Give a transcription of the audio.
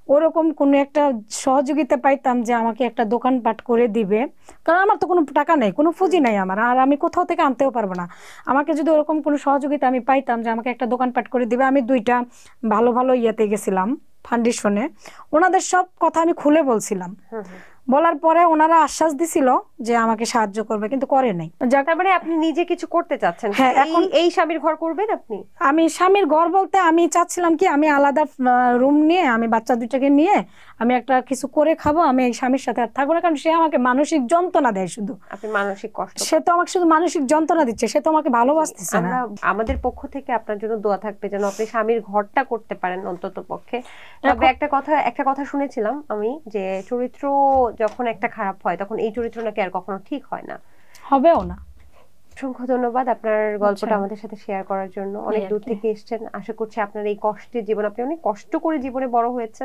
ওরকম কোনো একটা সহযোগিতা পাইতাম যে আমাকে একটা দোকানপাট করে দিবে, কারণ আমার তো কোনো টাকা নেই, কোনো পুঁজি নাই আমার, আর আমি কোথাও থেকে আনতেও পারবো না। আমাকে যদি ওরকম কোনো সহযোগিতা আমি পাইতাম যে আমাকে একটা দোকানপাট করে দিবে, আমি দুইটা ভালো ভালো ইয়েতে গেছিলাম ফাউন্ডেশনে, ওনাদের সব কথা আমি খুলে বলছিলাম। বলার পরে ওনারা আশ্বাস দিছিল যে আমাকে সাহায্য করবে, কিন্তু করে নাই। তার মানে আপনি নিজে কিছু করতে চাচ্ছেন? হ্যাঁ, এখন এই স্বামীর ঘর করবেন আপনি? আমি স্বামীর ঘর বলতে আমি চাচ্ছিলাম কি, আমি আলাদা রুম নিয়ে, আমি বাচ্চা দুইটাকে নিয়ে আমি একটা কিছু করে খাবো, আমি এই স্বামীর সাথে আর থাকবো না, কারণ সে আমাকে মানসিক যন্ত্রণা দেয় শুধু। আপনি মানসিক কষ্ট, সে তো আমাকে শুধু মানসিক যন্ত্রণা দিচ্ছে, সে তো আমাকে ভালোবাসতেছে না। আমাদের পক্ষ থেকে আপনার জন্য দোয়া থাকবে যেন আপনি স্বামীর ঘরটা করতে পারেন অন্তত পক্ষে। তবে একটা কথা শুনেছিলাম আমি, যে চরিত্র যখন একটা খারাপ হয় তখন এই চরিত্র নাকি আর কখনো ঠিক হয় না, হবেও না। অসংখ্য ধন্যবাদ আপনার গল্পটা আমাদের সাথে শেয়ার করার জন্য। অনেক দূর থেকে এসেছেন, আশা করছি আপনার এই কষ্টের জীবন, আপনি অনেক কষ্ট করে জীবনে বড় হয়েছেন।